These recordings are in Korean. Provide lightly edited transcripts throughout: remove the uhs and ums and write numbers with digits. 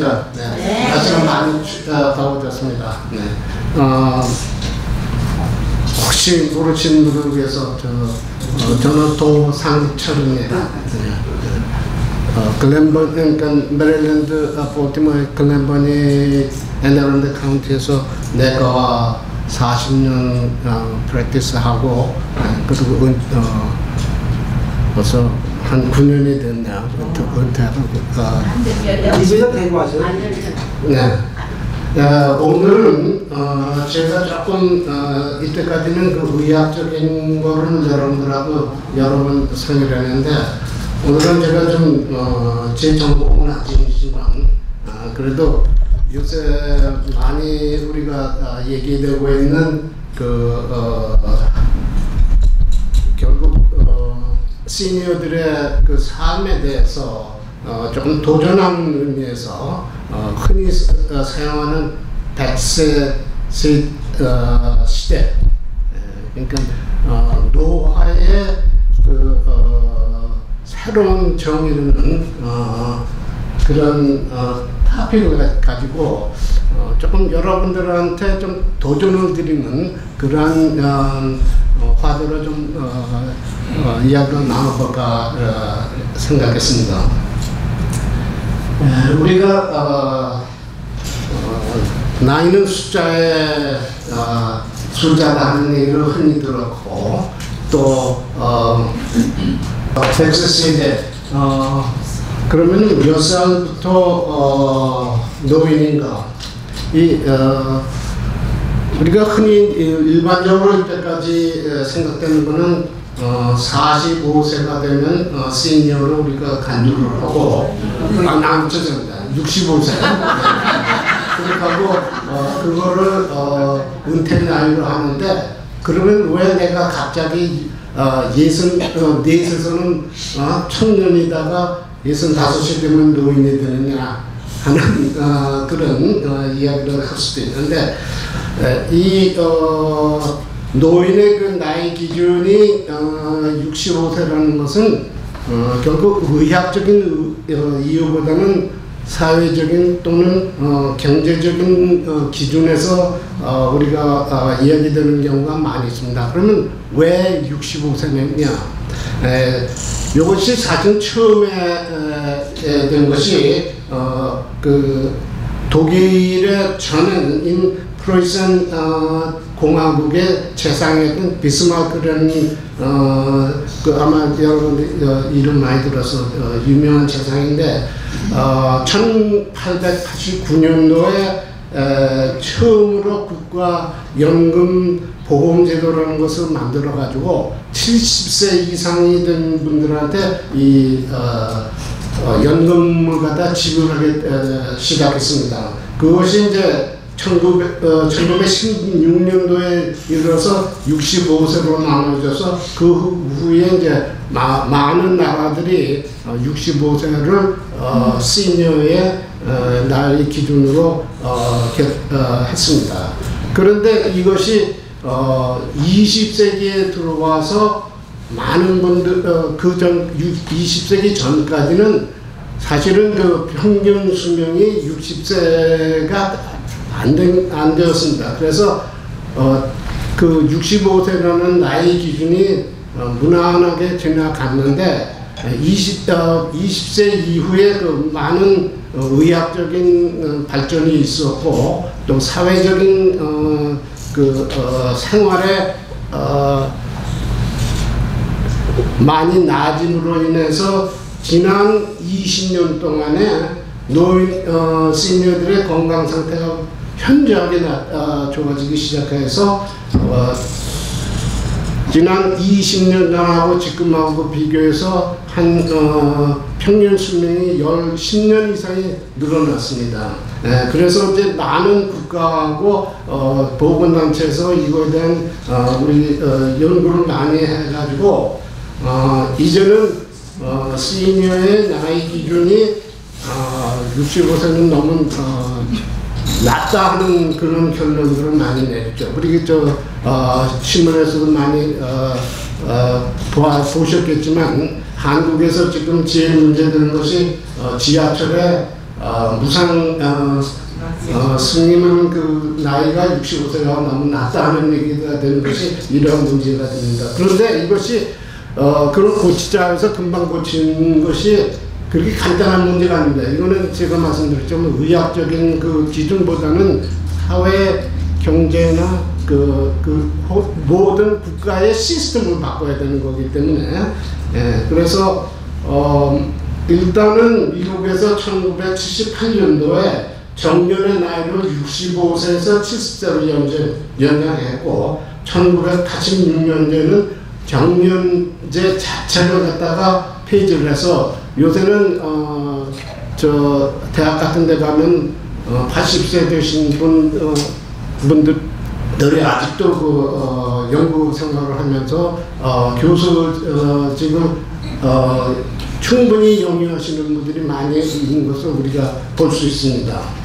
반갑습니다. 네. 날씨가 많이 더워졌습니다. 네. 혹시 모르시는 분을 위해서 저는 도상철입니다. 글렌번, 그러니까 메릴랜드 볼티모어 글렌번이 애널랜드 카운티에서 내가 40년 프랙티스하고 그리고 벌써 한 9년이 됐네요. 은퇴하고. 이제는 되고 하죠. 네. 오늘은 제가 조금 이때까지는 그 의학적인 거를 여러분들하고 여러 번 상의를 했는데 오늘은 제가 좀 제 전공은 아니지만 그래도 요새 많이 우리가 얘기되고 있는 결국 시니어들의 그 삶에 대해서 조금 도전하는 의미에서 흔히 사용하는 100세 시대, 그러니까 노화의 새로운 정의는 그런 토픽을 가지고 조금 여러분들한테 좀 도전을 드리는 그런 화두로 좀 이야기를 나눠볼까 생각했습니다. 우리가 나이는 숫자에 숫자다 하는 얘기를 흔히 들었고 또 100세 세대 그러면 몇 살부터 노인인가 우리가 흔히 일반적으로 이때까지 생각되는 거는 45세가 되면 시니어로 우리가 간주를 하고 죄송합니다. 65세 그렇게 하고 그거를 은퇴 나이로 하는데 그러면 왜 내가 갑자기 64세에서는 청년이다가 65세 되면 노인이 되느냐 하는 그런 이야기를 할 수도 있는데 이 노인의 그 나이 기준이 65세라는 것은 결국 의학적인 이유보다는 사회적인 또는 경제적인 기준에서 우리가 이야기되는 경우가 많이 있습니다. 그러면 왜 65세냐? 이것이 사실 처음에 된 것이 그 독일의 전인 프로이센 공화국의 재상이었던 비스마르크라는 그 아마 여러분들 이름 많이 들어서 유명한 재상인데 1889년도에 처음으로 국가연금 보험제도라는 것을 만들어 가지고 70세 이상이 된 분들한테 이 연금을 갖다 지불하기 시작했습니다. 그것이 이제 1916년도에 이르러서 65세로 나눠져서 그 후에 이제 많은 나라들이 65세를 시니어의 나이 기준으로 했습니다. 그런데 이것이 20세기에 들어와서 많은 분들 그전 20세기 전까지는 사실은 그 평균 수명이 60세가 안 되었습니다. 그래서 그 65세라는 나이 기준이 무난하게 지나갔는데 20세 이후에 그 많은 의학적인 발전이 있었고 또 사회적인 생활에 많이 나아짐으로 인해서 지난 20년 동안에 노인 시니어들의 건강 상태가 현저하게 좋아지기 시작해서 지난 20년 전하고 지금하고 비교해서 한 평균 수명이 10년 이상이 늘어났습니다. 그래서 이제 많은 국가하고 보건단체에서 이거에 대한 우리 연구를 많이 해가지고 이제는 시니어의 나이 기준이 65세는 너무 낮다 하는 그런 결론들을 많이 내렸죠. 그리고 신문에서도 많이 보셨겠지만 한국에서 지금 제일 문제되는 것이 지하철에 스님은 그 나이가 65세가 너무 낮다 하는 얘기가 되는 것이 이러한 문제가 됩니다. 그런데 이것이 그런 고치자 해서 금방 고치는 것이 그렇게 간단한 문제가 아닙니다. 이거는 제가 말씀드렸지만 의학적인 그 기준보다는 사회 경제나 모든 국가의 시스템을 바꿔야 되는 거기 때문에 그래서 일단은 미국에서 1978년도에 정년의 나이를 65세에서 70세로 연장했고 1986년도에는 정년제 자체를 갖다가 폐지를 해서 요새는 저 대학 같은 데 가면 80세 되신 분들이 아직도 연구 생활을 하면서 교수 지금 충분히 영위하시는 분들이 많이 있는 것을 우리가 볼 수 있습니다.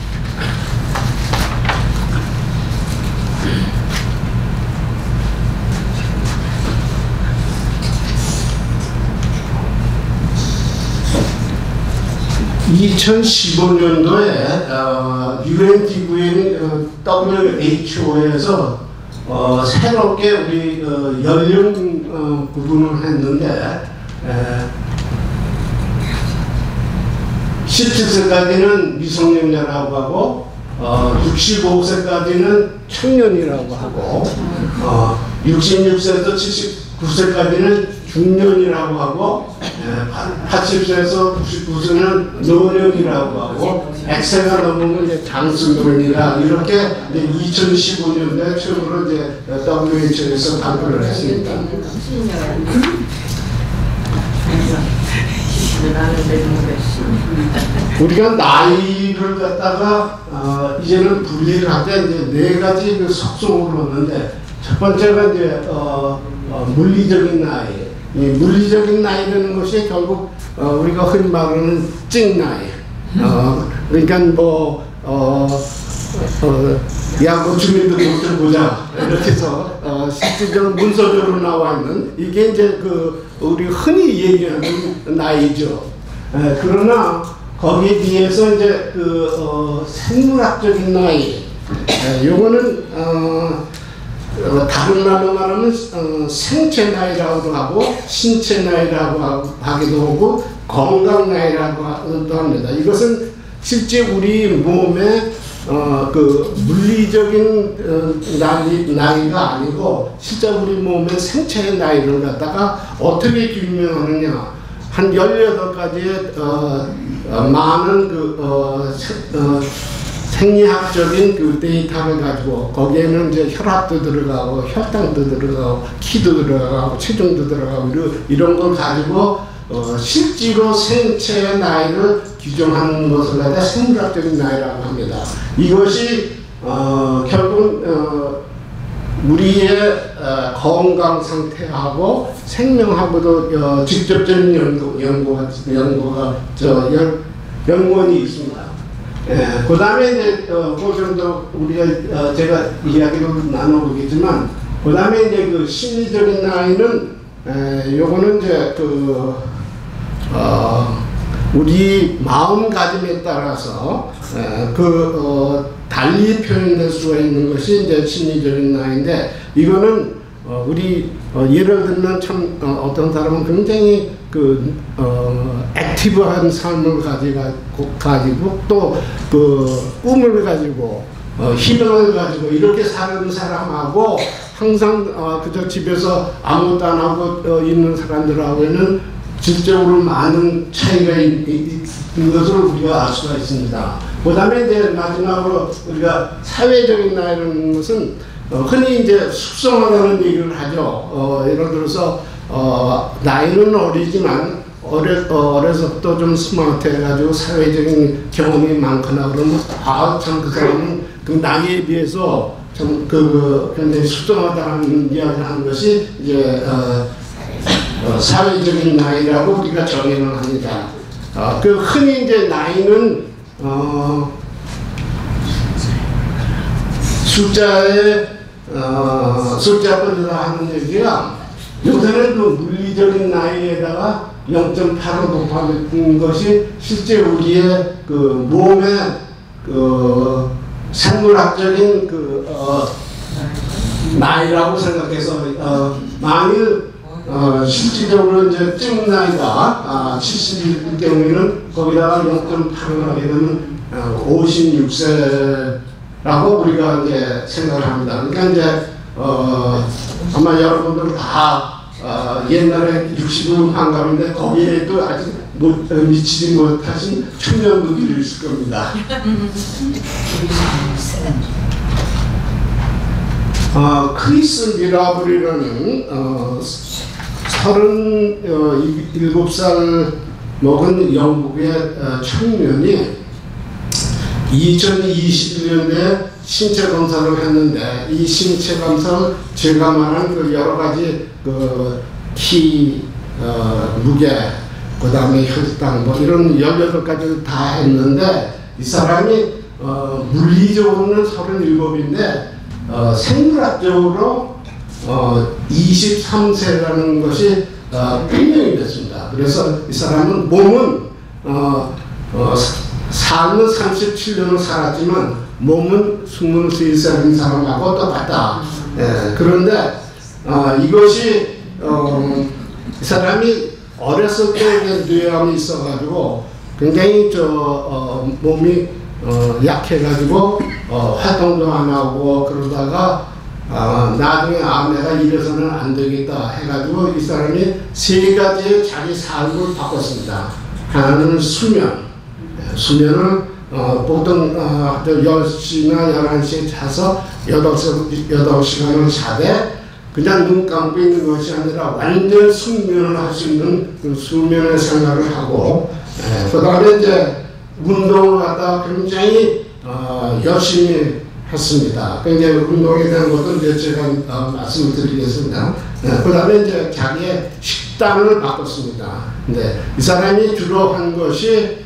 (2015년도에) UN 기구인 WHO에서 새롭게 우리 연령 구분을 했는데 17세까지는 미성년자라고 하고 65세까지는 청년이라고 하고 66세에서 79세까지는 중년이라고 하고 80세에서 99세는 노년이라고 하고 100세가 넘으면 이제 장수년이라 이렇게 2015년도에 처음으로 이제 WHO에서 발표를 했습니다. 우리가 나이를 갖다가 이제는 분리를 할 때 이제 네 가지 그 속성을 놓는데 첫 번째가 이제 물리적인 나이. 이 물리적인 나이라는 것이 결국 우리가 흔히 말하는 찍 나이. 그러니까 뭐 주민들 못 보자 이렇게 해서 실질적으로 문서적으로 나와 있는 이게 이제 그 우리 흔히 얘기하는 나이죠. 그러나 거기에 비해서 이제 그 생물학적인 나이, 요거는 다른 말로 말하면 생체 나이라고도 하고 신체 나이라고 하기도 하고 건강 나이라고 합니다. 이것은 실제 우리 몸에 그 물리적인 나이가 아니고 실제 우리 몸의 생체의 나이를 갖다가 어떻게 규명하느냐. 한 18가지의 많은 생리학적인 그 데이터를 가지고 거기에는 이제 혈압도 들어가고 혈당도 들어가고 키도 들어가고 체중도 들어가고 이런 걸 가지고 실제로 생체의 나이를 규정하는 것을 갖다 생물학적인 나이라고 합니다. 이것이 결국 우리의 건강 상태하고 생명하고도 직접적인 연관이 있습니다. 그 다음에 이제 그 정도 우리가 제가 이야기를 나눠보겠지만 그 다음에 이제 그 심리적인 나이는 요거는 이제 우리 마음가짐에 따라서 달리 표현될 수가 있는 것이 이제 심리적인 나이인데 이거는 우리 예를 들면 참 어떤 사람은 굉장히 액티브한 삶을 가지고 또 꿈을 가지고 희망을 가지고 이렇게 사는 사람하고 항상 그저 집에서 아무것도 안 하고 있는 사람들하고는 질적으로 많은 차이가 있는 것을 우리가 알 수가 있습니다. 그 다음에 이제 마지막으로 우리가 사회적인 나이라는 것은 흔히 이제 숙성하다는 얘기를 하죠. 예를 들어서 나이는 어리지만 어려서부터 좀 스마트해가지고 사회적인 경험이 많거나 그러면 참 그 사람은 그 나이에 비해서 참 굉장히 숙성하다는 이야기를 하는 것이 이제 사회적인 나이라고 우리가 정의를 합니다. 흔히 이제 나이는 숫자뿐이라 하는 얘기가 요새는 그 물리적인 나이에다가 0.8로 높아진 것이 실제 우리의 그 몸의 그 생물학적인 그 나이라고 생각해서 만일 실질적으로 이제 쯤 나이가 70일 경우에는 거기다가 0.8을 하게 되면 56세라고 우리가 이제 생각을 합니다. 그러니까 이제 아마 여러분들 다 옛날에 60은 환갑인데 거기에도 아직 미치지 못하신 청년분들이 있을 겁니다. 크리스 미라블이라는 37살 먹은 영국의 청년이 2021년에 신체 검사를 했는데 이 신체 검사를 제가 말한 그 여러 가지 키, 무게, 그 다음에 혈당 뭐 이런 18가지를 다 했는데 이 사람이 물리적으로는 37인데 생물학적으로 23세라는 것이 판명이 됐습니다. 그래서 이 사람은 몸은 삶은 37년을 살았지만 몸은 23살인 사람하고 똑같다. 그런데 이것이 이 사람이 어렸을 때 뇌암이 있어가지고 굉장히 몸이 약해가지고 활동도 안 하고 그러다가 나중에 내가 이래서는 안 되겠다 해가지고 이 사람이 세 가지의 자기 삶을 바꿨습니다. 하나는 수면을 보통 10시나 11시에 자서 8시간을 자되 그냥 눈 감고 있는 것이 아니라 완전 숙면을 할 수 있는 그 수면의 생활을 하고 그 다음에 이제 운동을 갖다 굉장히 열심히 했습니다. 굉장히 운동에 대한 것도 이제 제가 말씀을 드리겠습니다. 그 다음에 이제 자기의 식단을 바꿨습니다. 근데 이 사람이 주로 한 것이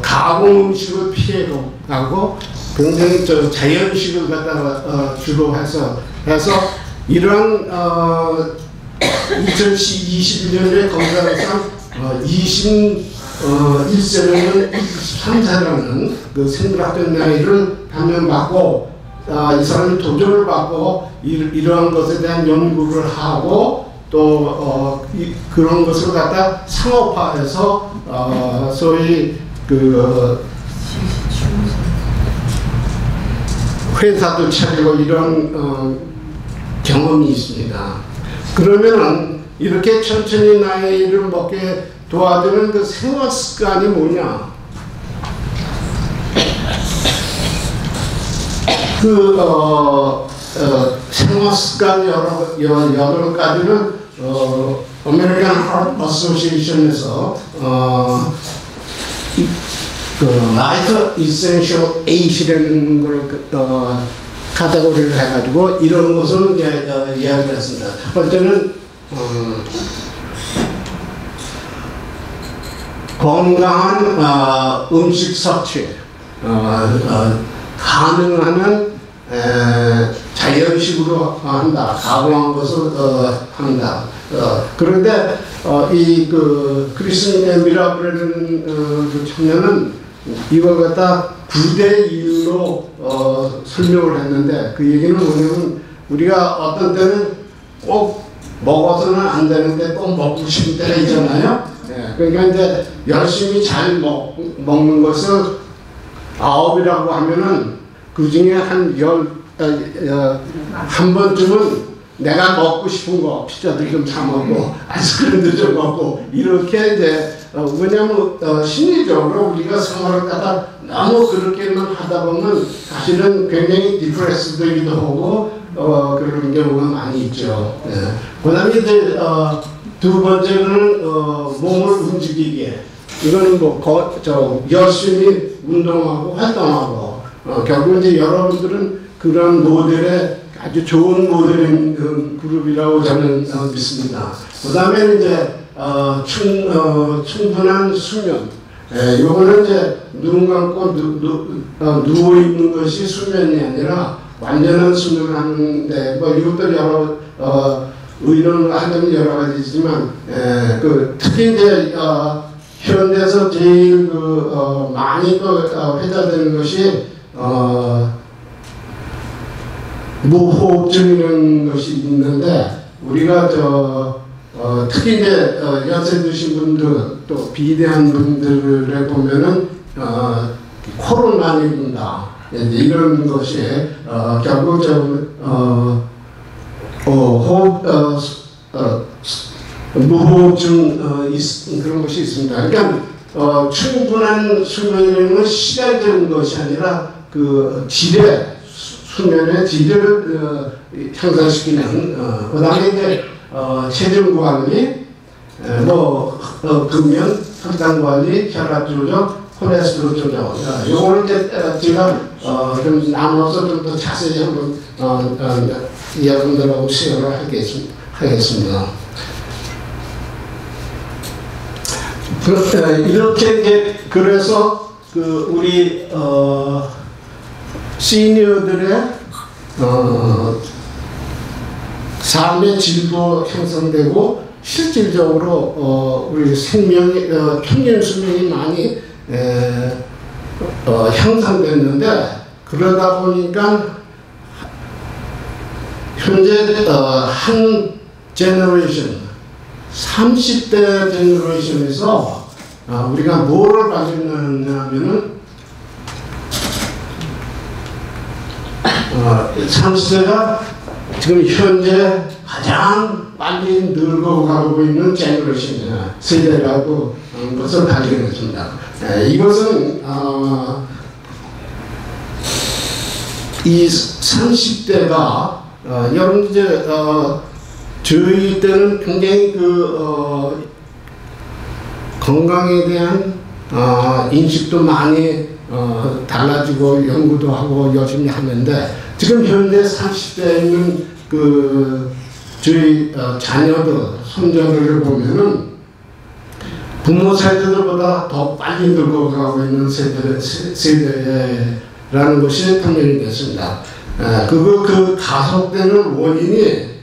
가공 음식을 피해가고 굉장히 자연식을 갖다가 주로 해서 이런 2021년에 검사상 21세는 23세라는 그 생물학적 나이를 판명받고 이 사람이 도전을 받고 이러한 것에 대한 연구를 하고 또 그런 것을 갖다 상업화해서 소위 회사도 차리고 이런 경험이 있습니다. 그러면은 이렇게 천천히 나이를 먹게 도와주는 그 생활 습관이 뭐냐? 생활 습관 여러 가지는 아메리칸 하트 어소시에이션에서 라이프 이센셜 8이라는 걸 카테고리를 해가지고 이런 것을 이야기를 했습니다. 첫 번째는 건강한 음식 섭취, 가능하면 자연식으로 한다, 가공한 것을 한다. 그런데 크리스 미라블이라는 그 청년은 이걸 갖다 9대1로 설명을 했는데 그 얘기는 뭐냐면 우리가 어떤 때는 꼭 먹어서는 안 되는데 꼭 먹고 싶은 때가 있잖아요. 그러니까 이제 열심히 잘 먹는 것을 9이라고 하면은 그 중에 한 번쯤은 내가 먹고 싶은 거, 피자도 좀 사 먹고, 아이스크림도 좀 먹고, 이렇게 이제, 왜냐면, 심리적으로 우리가 생활을 갖다 너무 그렇게만 하다 보면 사실은 굉장히 디프레스 되기도 하고, 그런 경우가 많이 있죠. 그 다음에 이제, 두 번째는, 몸을 움직이게. 이거는 열심히 운동하고 활동하고, 결국 이제 여러분들은 그런 모델의 아주 좋은 모델인 그룹이라고 저는 믿습니다. 그 다음에 이제 충분한 수면. 이거는 이제 눈 감고 누워 있는 것이 수면이 아니라 완전한 수면을 하는데 뭐 이것도 여러 의논을 하려면 여러 가지지만 특히 이제 현대에서 제일 많이 회자되는 것이 무호흡증이라는 것이 있는데 우리가 특히 이제 연세 드신 분들 또 비대한 분들에 보면은 코를 많이 든다 이런 것이 결국 호흡 무호흡증 그런 것이 있습니다. 그러니까 충분한 수면이라는 건 시간적인 것이 아니라 그 질의 수면의 질을 향상시키는 그다음에 이제 체중 관리, 금연, 혈당 관리, 혈압 조절, 콜레스테롤 조절. 요거는 이제 제가 좀 나눠서 좀 더 자세히 한번 여러분들하고 시연을 하겠습니다. 이렇게 이제 그래서 우리 시니어들의 삶의 질도 형성되고 실질적으로 우리 생명이 평균 수명이 많이 향상됐는데 그러다 보니까 현재 한 제너레이션 30대 제너레이션에서 우리가 뭐를 발견하냐면은 30대가 지금 현재 가장 빨리 늙어가고 있는 제너레이션이나 세대라고 하는 것을 발견했습니다. 이것은 이 30대가 여러분 이제 저희 때는 굉장히 건강에 대한 인식도 많이 달라지고 연구도 하고 열심히 하는데 지금 현대 30대에 있는 저희 자녀들, 손자들을 보면은 부모 세대들보다 더 빨리 늙어가고 있는 세대라는 것이 판명이 됐습니다. 그 가속되는 원인이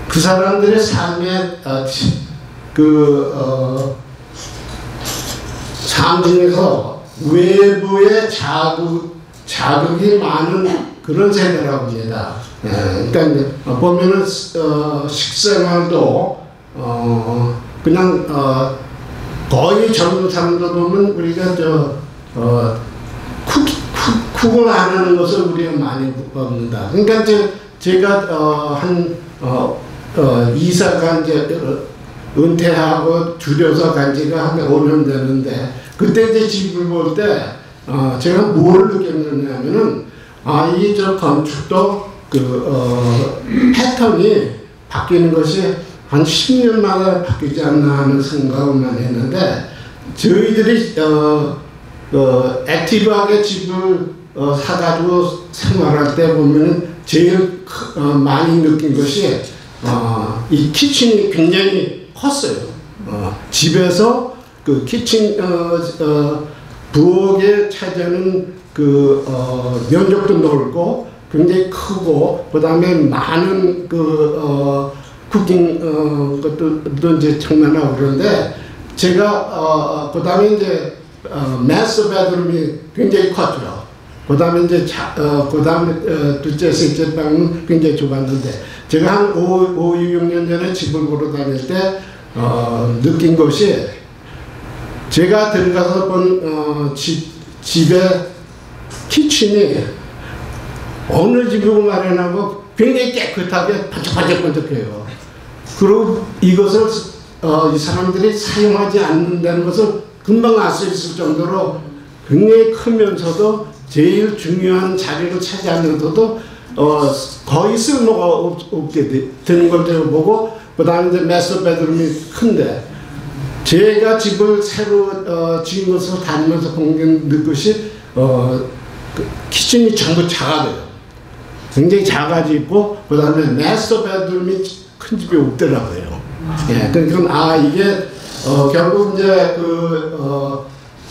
그 사람들의 삶의 삶 중에서 외부의 자극이 많은 그런 세대라고 합니다. 그러니까 이제 보면은 식생활도 그냥 거의 젊은 사람들 보면 우리가 쿡을 안 하는 것을 우리가 많이 봅니다. 그러니까 제가 이사가 이제 은퇴하고 줄여서 간 지가 한 5년 되는데 그때 이제 집을 볼 때 제가 뭘 느꼈느냐면은 이 건축도 패턴이 바뀌는 것이 한 10년마다 바뀌지 않나 하는 생각을 많이 했는데 저희들이 액티브하게 집을 사가지고 생활할 때 보면 제일 많이 느낀 것이 이 키친이 굉장히 컸어요. 집에서 그 키친 부엌에 차지하는 면적도 넓고 굉장히 크고 그 다음에 많은 쿠킹 것도 이제 장난하고 그러는데 제가 그 다음에 이제 마스터 베드룸이 굉장히 컸죠. 그 다음에 이제 그 다음에 둘째, 셋째 방은 굉장히 좁았는데 제가 한 5, 6년 전에 집을 보러 다닐 때 느낀 것이 제가 들어가서 본 집의 키친이 어느 집으로 마련하고 굉장히 깨끗하게 반짝반짝반짝해요. 그리고 이것을 이 사람들이 사용하지 않는다는 것을 금방 알 수 있을 정도로 굉장히 크면서도 제일 중요한 자리를 차지하면서도 거의 쓸모가 없게 되는 걸 제가 보고 그 다음에 이제 마스터 베드룸이 큰데 제가 집을 새로 지은 것을 다니면서 본 것이 키친이 전부 작아져요. 굉장히 작아지고 그 다음에 마스터 베드룸이 큰 집이 없더라고요. 예, 그러니까 이게 결국 이제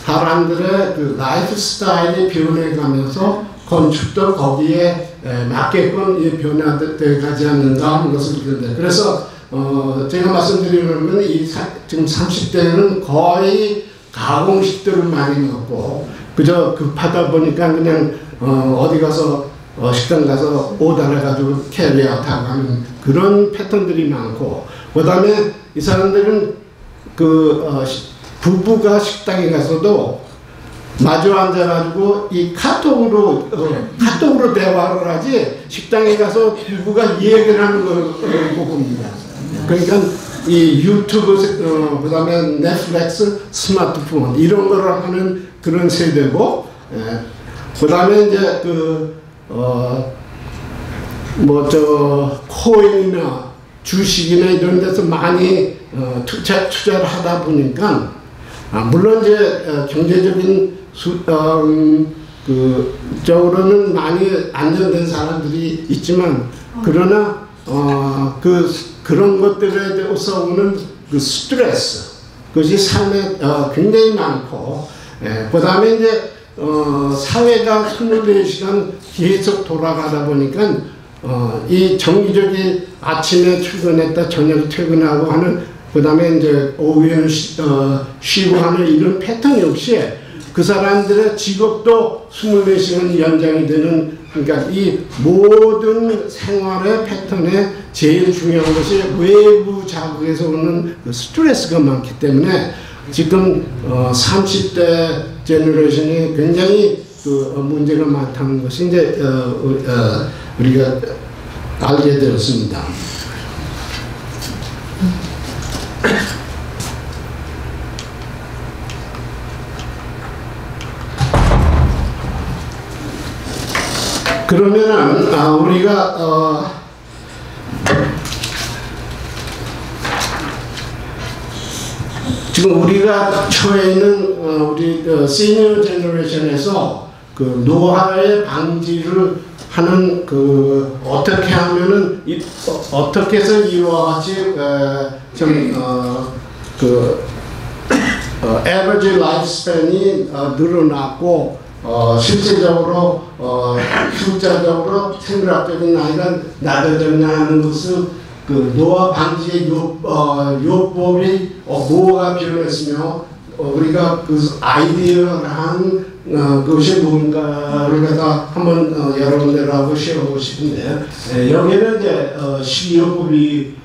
사람들의 라이프 스타일이 변해가면서 건축도 거기에 맞게끔 변화되어 가지 않는가 하는 것을 느끼는데, 그래서 제가 말씀드리면 지금 30대는 거의 가공식들을 많이 먹고 그저 급하다 보니까 그냥 어디 가서 식당 가서 오다를 가지고 캐리아웃 하고 하는 그런 패턴들이 많고, 그 다음에 이 사람들은 부부가 식당에 가서도 마주 앉아가지고 이 카톡으로 대화를 하지 식당에 가서 부부가 이야기를 하는 걸 못 봅니다. 그러니까 이 유튜브, 그 다음에 넷플릭스, 스마트폰 이런 거를 하는 그런 세대고, 그 다음에 이제 코인이나 주식이나 이런 데서 많이 투자를 하다 보니까, 물론 이제 경제적인 쪽으로는 많이 안정된 사람들이 있지만, 그러나 그런 것들에 대해서 오는 스트레스, 그것이 삶에 굉장히 많고, 그 다음에 이제 사회가 24시간 계속 돌아가다 보니까 이 정기적인 아침에 출근했다 저녁에 퇴근하고 하는, 그 다음에 이제 오후에는 쉬고 하는 이런 패턴이 없이 그 사람들의 직업도 24시간 연장이 되는, 그러니까 이 모든 생활의 패턴에 제일 중요한 것이 외부 자극에서 오는 스트레스가 많기 때문에 지금 30대 제너레이션이 굉장히 문제가 많다는 것이 이제 우리가 알게 되었습니다. 그러면은 우리가 지금 우리가 처해 있는 우리 시니어 제너레이션에서 노화의 방지를 하는 어떻게 하면은 어떻게 해서 이와 같이 average lifespan이 늘어났고 실제적으로 숫자적으로 생물학적인 나이가 낮아졌냐는 것은 노화 방지의 요법이 뭐가 필요했으며 우리가 아이디어한 그것이 뭔가를 갖다 한번 여러분들하고 시험하고 싶은데, 여기는 이제 식이요법이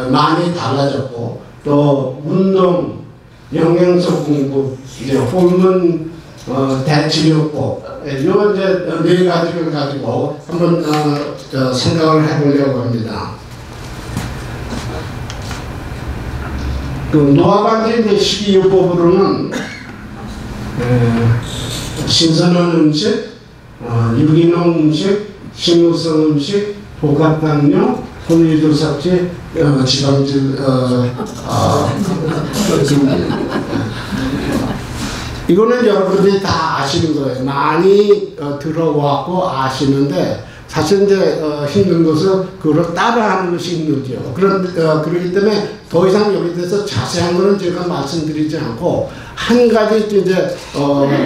많이 달라졌고, 또 운동, 영양소 공급, 이제 호르몬 대치요법, 이런 이제 4가지를 가지고 한번 생각을 해보려고 합니다. 노화 방지 식이요법으로는 신선한 음식, 유기농 음식, 식물성 음식, 복합당뇨, 혼유조삭제, 지방질, 이거는 여러분들이 다 아시는 거예요. 많이 들어왔고 아시는데, 사실 이제 힘든 것은 그걸 따라하는 것이 힘들죠. 그렇기 때문에 더 이상 여기 대해서 자세한 거는 제가 말씀드리지 않고, 한 가지 이제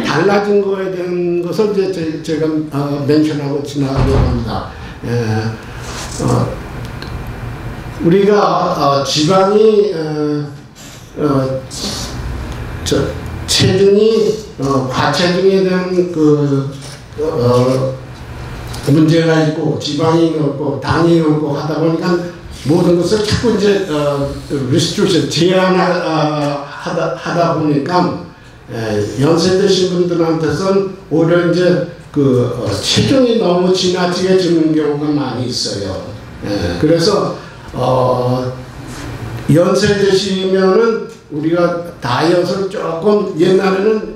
달라진 거에 대한 것을 이제 제가 멘션하고 지나가려고 합니다. 우리가 지방이 체중이 과체중에 대한 문제가 있고 지방이 없고 당이 없고 하다 보니까 모든 것을 자꾸 이제 리스트릭션 제한하다 보니까 연세 드신 분들한테서는 오히려 이제 체중이 너무 지나치게 주는 경우가 많이 있어요. 그래서 연세 드시면은 우리가 다이어트를 조금 옛날에는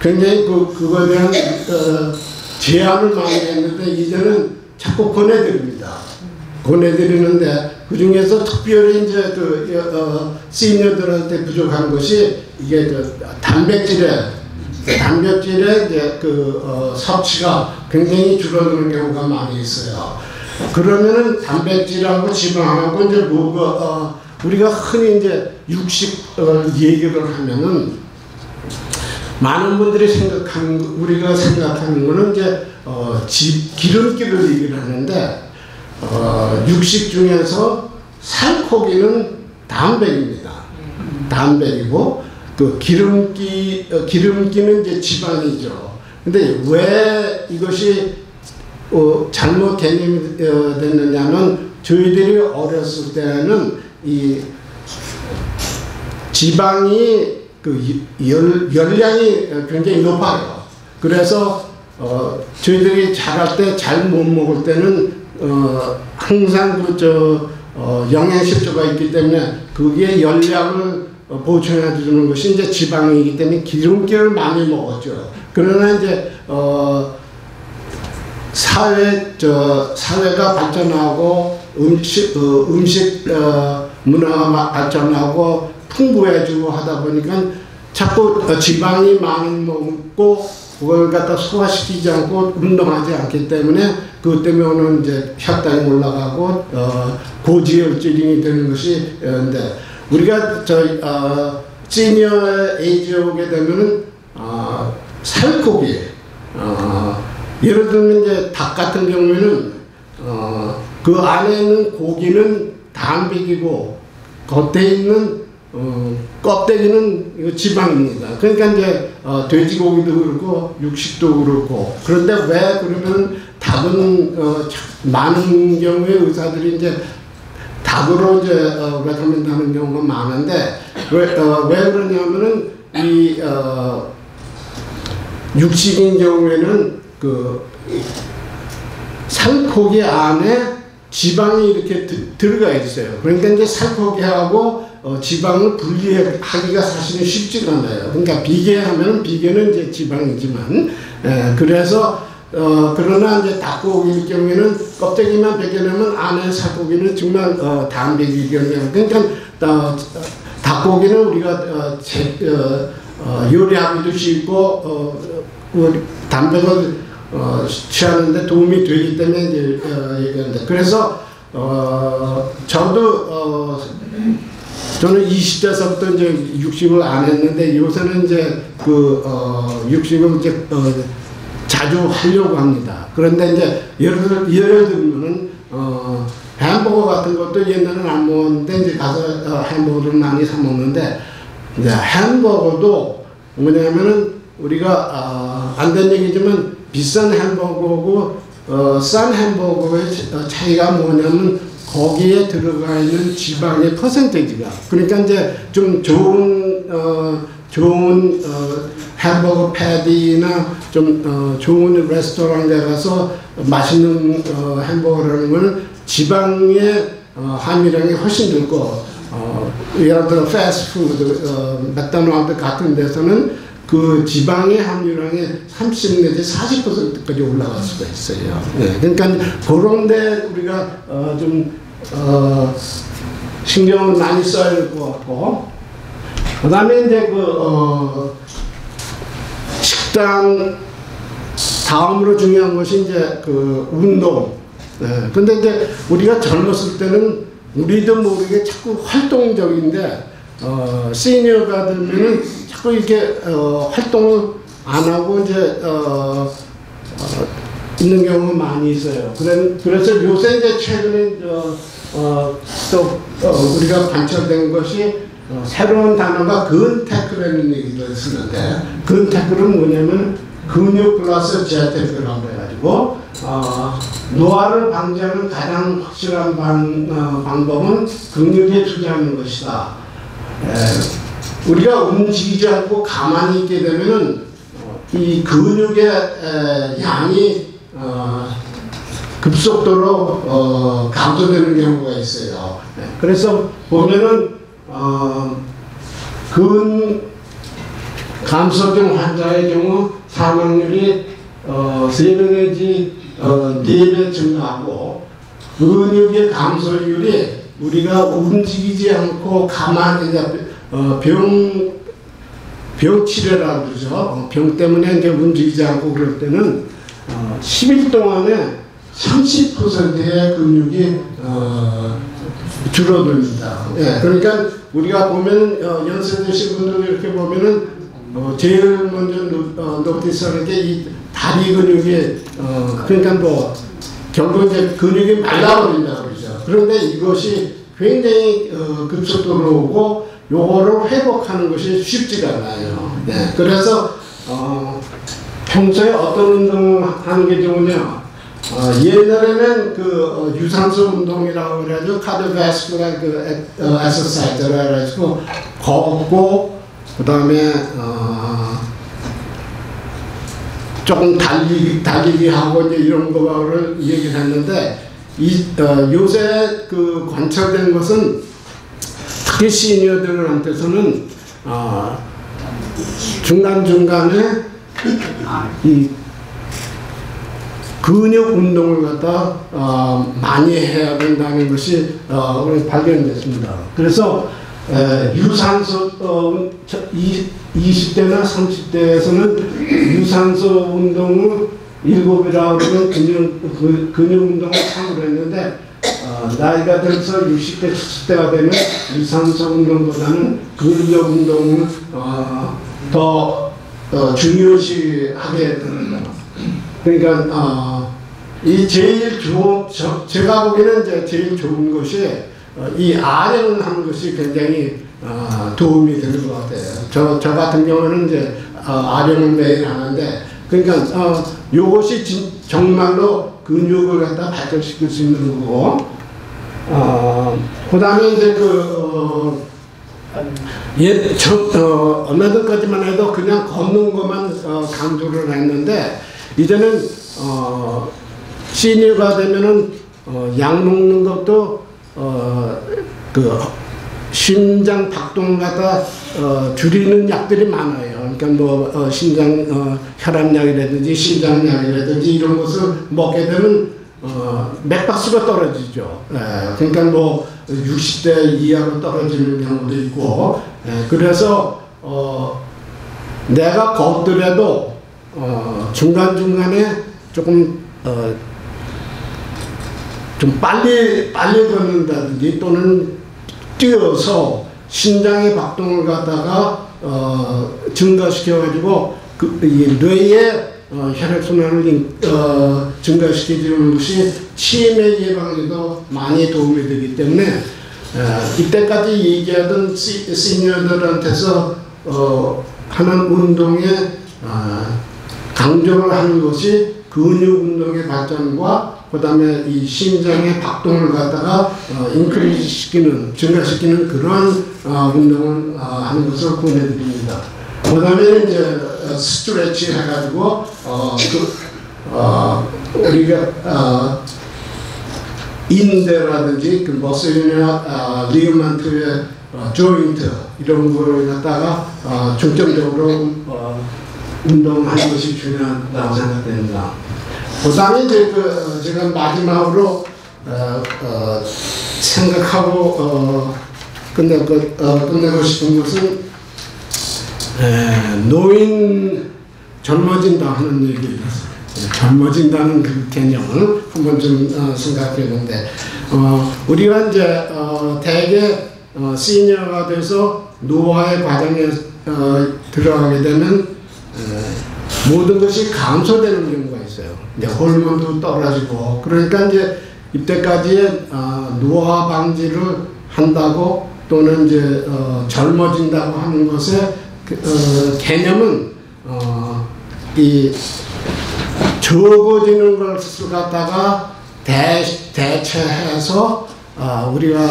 굉장히 그거에 대한 제한을 많이 했는데 이제는 자꾸 권해드립니다. 권해드리는데 그 중에서 특별히 이제 시니어들한테 부족한 것이 이게 단백질의 이제 섭취가 굉장히 줄어드는 경우가 많이 있어요. 그러면은 단백질하고 지방하고 이제 우리가 흔히 이제 육식 얘기를 하면은 많은 분들이 우리가 생각하는 거는 이제 기름기를 얘기를 하는데 육식 중에서 살코기는 단백입니다. 단백이고 그 기름기는 이제 지방이죠. 근데 왜 이것이 잘못 개념이 됐느냐면 저희들이 어렸을 때는 이 지방이 그 열량이 굉장히 높아요. 그래서 저희들이 자랄 때 잘 못 먹을 때는 항상 영양실조가 있기 때문에 그게 열량을 보충해 주는 것이 이제 지방이기 때문에 기름기를 많이 먹었죠. 그러나 이제 사회가 발전하고 음식 문화가 발전하고 풍부해지고 하다 보니까 자꾸 지방이 많이 먹고 그걸 갖다 소화시키지 않고 운동하지 않기 때문에 그것 때문에 오는 이제 혈당이 올라가고 고지혈증이 되는 것이 인데 우리가 시니어 에이지에 오게 되면은 살코기 예를 들면 이제 닭 같은 경우에는 그 안에 있는 고기는 단백이고 겉에 있는 껍데기는 이거 지방입니다. 그러니까 이제 돼지고기도 그렇고 육식도 그렇고 그런데 왜 그러면 닭은 많은 경우에 의사들이 이제 닭으로 이제 레커멘드하는 경우가 많은데 왜 그러냐면은 이 육식인 경우에는 그 살코기 안에 지방이 이렇게 들어가 있어요. 그러니까 이제 살코기하고 지방을 분리하기가 사실은 쉽지가 않아요. 그러니까 비계하면 비계는 이제 지방이지만 그래서 그러나 이제 닭고기일 경우에는 껍데기만 벗겨내면 안에 살코기는 정말 단백이거든요. 그러니까 닭고기는 우리가 요리하기도 쉽고 단백을 취하는데 도움이 되기 때문에 이제 얘기하는데 그래서 저는 20대서부터 이제 육식을 안 했는데 요새는 이제 육식을 이제 자주 하려고 합니다. 그런데 이제 예를 들면은 햄버거 같은 것도 옛날에는 안 먹었는데 이제 가서 햄버거를 많이 사 먹는데 이제 햄버거도 뭐냐면은 우리가 안 된 얘기지만 비싼 햄버거고 싼 햄버거의 차이가 뭐냐면 거기에 들어가 있는 지방의 퍼센테이지가 그러니까 이제 좀 좋은 햄버거 패디나 좀 좋은 레스토랑에 가서 맛있는 햄버거라는 걸 지방의 함유량이 훨씬 높고 예를 들어 패스트푸드 맥도날드 같은 데서는 그 지방의 함유량이 30 내지 40%까지 올라갈 수가 있어요. 네, 그러니까 그런데 우리가 좀 신경을 많이 써야 될 것 같고, 그다음에 이제 식단 다음으로 중요한 것이 이제 운동. 네, 근데 이제 우리가 젊었을 때는 우리도 모르게 자꾸 활동적인데 시니어가 되면은 자꾸 이렇게 활동을 안 하고 이제 있는 경우가 많이 있어요. 그래서 요새 이제 최근에 또 우리가 관철된 것이 새로운 단어가 근테크라는 얘기를 쓰는데 근테크는 뭐냐면 근육 플러스 재테크라고 해가지고 노화를 방지하는 가장 확실한 방법은 근육에 투자하는 것이다. 우리가 움직이지 않고 가만히 있게 되면은 이 근육의 양이 급속도로 감소되는 경우가 있어요. 그래서 보면은 근 감소증 환자의 경우 사망률이 3배 내지 4배 증가하고 근육의 감소율이 우리가 움직이지 않고 가만히 병 치료라고 그러죠. 병 때문에 이제 움직이지 않고 그럴 때는 10일 동안에 30%의 근육이 줄어듭니다. 예, 그러니까 우리가 보면 연세 드신 분들 이렇게 보면은 제일 먼저 노티스하는 게 이 다리 근육이 그러니까 뭐 결국 이제 근육이 말라버린다 그러죠. 그런데 이것이 굉장히 급속도로 오고 요거를 회복하는 것이 쉽지가 않아요. 네. 그래서 평소에 어떤 운동을 하는 게 좋으냐? 옛날에는 그 유산소 운동이라고 그래가지고 카디오바스큘라 그 에서사이즈라 그래가지고 걷고 그 다음에 조금 달리기 하고 이제 이런 거를 얘기를 했는데 요새 그 관찰된 것은 특히 시니어들한테서는 중간중간에 이 근육 운동을 갖다 많이 해야 된다는 것이 발견됐습니다. 그래서 유산소 20대나 30대에서는 유산소 운동을 7이라고 그러면 근육 운동을 참고로 했는데 나이가 들어서 60대, 70대가 되면 유산소 운동보다는 근력 운동을 더 중요시하게 됩니다. 그러니까 이 제일 좋은 제가 보기에는 이제 제일 좋은 것이 이 아령을 하는 것이 굉장히 도움이 되는 것 같아요. 저 같은 경우는 이제 아령을 매일 하는데 그러니까 이것이 정말로 근육을 갖다 발전시킬 수 있는 거고 그다음에 이제 얼마 전까지만 해도 그냥 걷는 것만 강조를 했는데 이제는 시니어가 되면은 약 먹는 것도 그 심장 박동을 갖다 줄이는 약들이 많아요. 그러니까 뭐 심장 혈압약이라든지 심장약이라든지 이런 것을 먹게 되면 맥박수가 떨어지죠. 그러니까 뭐 60대 이하로 떨어지는 경우도 있고 그래서 내가 걷더라도 중간중간에 조금 좀 빨리 걷는다든지 또는 뛰어서 심장의 박동을 갖다가 증가시켜가지고 이 뇌의 혈액순환을 증가시켜주는 것이 치매 예방에도 많이 도움이 되기 때문에 이때까지 얘기하던 시니어들한테서 하는 운동에 강조를 하는 것이 근육 운동의 발전과 그 다음에 이 심장의 박동을 갖다가 인크리즈 시키는, 증가시키는 그러한 운동을 하는 것을 권해드립니다. 그 다음에 이제 스트레치 해가지고, 우리가, 인대라든지 그 머슬이나 리그먼트의 조인트 이런 거를 갖다가 중점적으로 운동하는 것이 중요하다고 생각됩니다. 그 다음에 이제 제가 마지막으로 생각하고 끝내고 싶은 것은 노인 젊어진다 하는 얘기입니다. 젊어진다는 그 개념을 한번 좀 생각해 보는데 우리가 이제 대개 시니어가 돼서 노화의 과정에 들어가게 되면 모든 것이 감소되는 경우가 있어요. 이제 호르몬도 떨어지고 그러니까 이제 이때까지의 노화 방지를 한다고 또는 이제 젊어진다고 하는 것의 개념은 이 적어지는 것을 갖다가 대체해서 우리가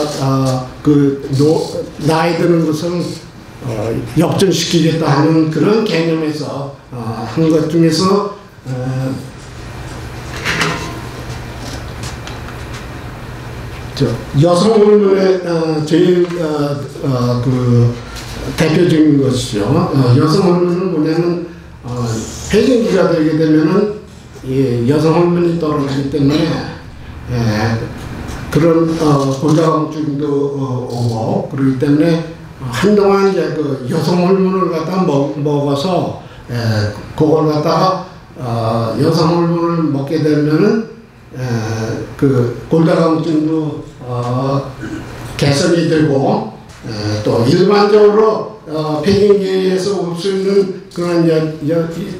나이 드는 것을 역전시키겠다 하는 그런 개념에서 한 것 중에서 여성 호르몬의 제일 대표적인 것이죠. 여성 호르몬은 뭐냐면 폐경기가 되게 되면은 여성 호르몬이 떨어지기 때문에 그런 골다공증도 오고 그렇기 때문에 한동안 이제 그 여성 호르몬을 갖다 먹어서 그걸 갖다가 여성 호르몬을 먹게 되면은 그 골다공증도 개선이 되고 또 일반적으로 백인계에서 올 수 있는 그런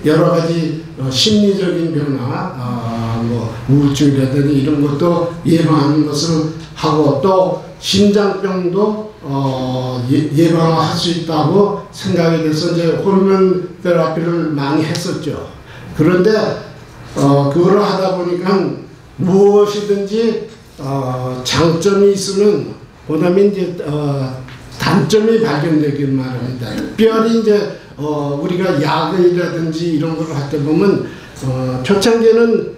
여러 가지 심리적인 변화, 뭐 우울증이라든지 이런 것도 예방하는 것을 하고 또 심장병도 예방할 수 있다고 생각이 돼서 이제 호르몬 테라피를 많이 했었죠. 그런데 그걸 하다 보니까 무엇이든지 장점이 있으면 그다음에 이제 단점이 발견되길 말합니다. 특별히 이제 우리가 약이라든지 이런 걸 할 때 보면 초창기에는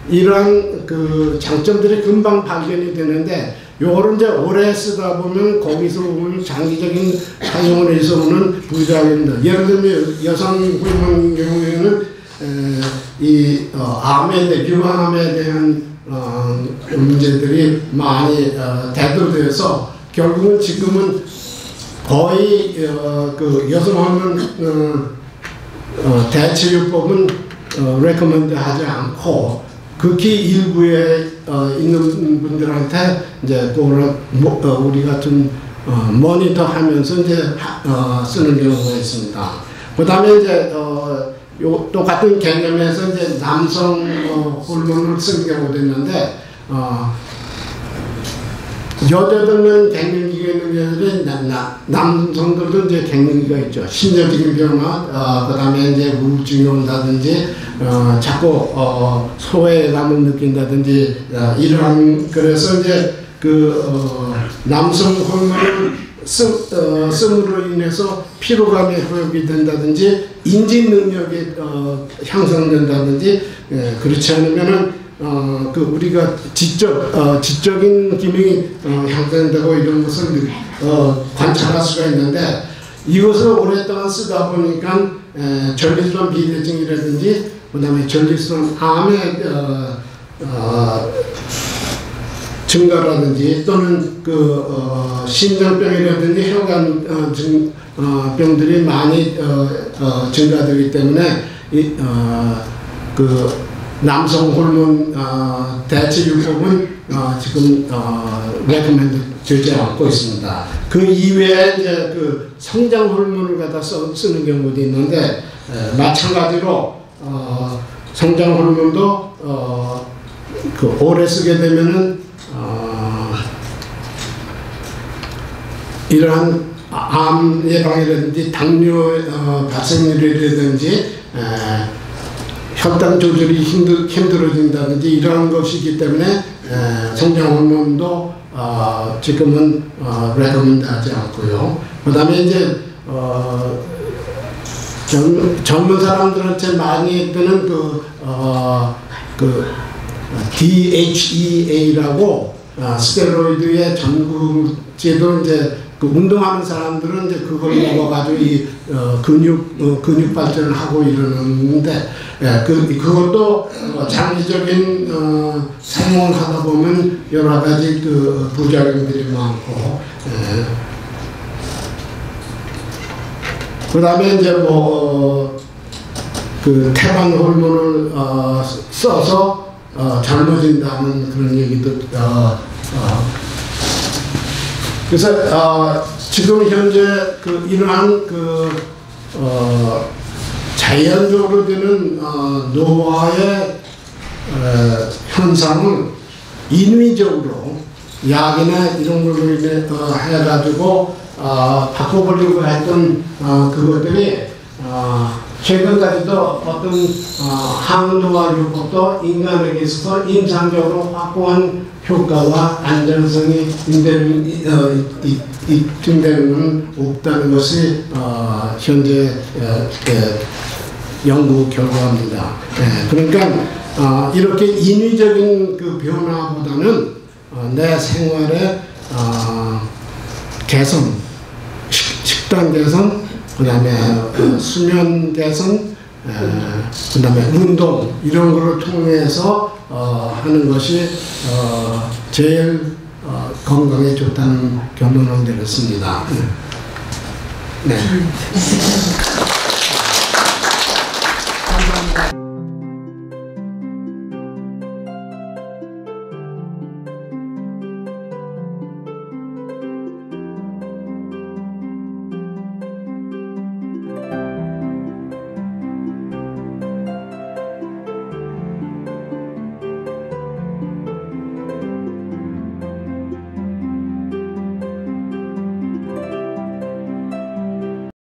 이러한 그 장점들이 금방 발견이 되는데 요거를 이제 오래 쓰다 보면 거기서 오는 장기적인 사용을 해서 오는 부작용입니다. 예를 들면 여성 호르몬 경우에는 이 암에 비만암에 대한 문제들이 많이 대두돼서 결국은 지금은 거의 그 여성 호르몬 대체요법은 레코멘드 하지 않고 극히 일부에 있는 분들한테 이제 그거를 우리 같은 모니터하면서 이제 쓰는 경우가 있습니다. 그다음에 이제 요 똑같은 개념에서 이제 남성 호르몬을 쓰는 경우도 있는데 여자들은 갱년기가 있는 경우는 남성들도 이제 갱년기가 있죠. 심리적인 변화, 그다음에 이제 우울증이 온다든지, 자꾸 소외감을 느낀다든지, 이러한 그래서 이제 그 남성 호르몬을 씀으로 인해서 피로감이 회복이 된다든지, 인지 능력이 향상된다든지, 그렇지 않으면은 그 우리가 지적인 기능이 향상되고 이런 것을 관찰할 수가 있는데 이것을 오랫동안 쓰다 보니까 전립선 비대증이라든지 그다음에 전립선 암의 증가라든지 또는 그 심장병이라든지 혈관 병들이 많이 증가되기 때문에 그 남성 호르몬 대체요법은 지금 레코멘드 되지 않고 있습니다. 그 이외에 이제 그 성장 호르몬을 갖다 쓰는 경우도 있는데 마찬가지로 성장 호르몬도 그 오래 쓰게 되면은 이러한 암 예방이라든지 당뇨 발생률이라든지 혈당 조절이 힘들어진다든지 이러한 것이기 때문에 성장 호르몬도 지금은 레코멘드하지 않고요. 그다음에 이제 젊은 사람들한테 많이 뜨는 그 DHEA라고 스테로이드의 전구제도 이제 그 운동하는 사람들은 이제 그걸 먹어가지고 이 근육 발전을 하고 이러는데 그것도 장기적인 사용을 하다 보면 여러 가지 그 부작용들이 많고 그다음에 이제 뭐 그 태반 호르몬을 써서 젊어진다는 그런 얘기도 그래서 지금 현재 그 이러한 그 자연적으로 되는 노화의 현상을 인위적으로 약이나 이런 걸로 인해 해가지고 바꿔보려고 했던 그것들이 최근까지도 어떤 항노화 요법도 인간에게 있어서 임상적으로 확고한 효과와 안전성이 입증되는 건 없다는 것이 현재 연구 결과입니다. 그러니까 이렇게 인위적인 그 변화보다는 내 생활의 개선, 식단 개선, 그 다음에 수면 개선, 그 다음에 운동 이런 거를 통해서 하는 것이 제일 건강에 좋다는 결론을 내렸습니다. 네.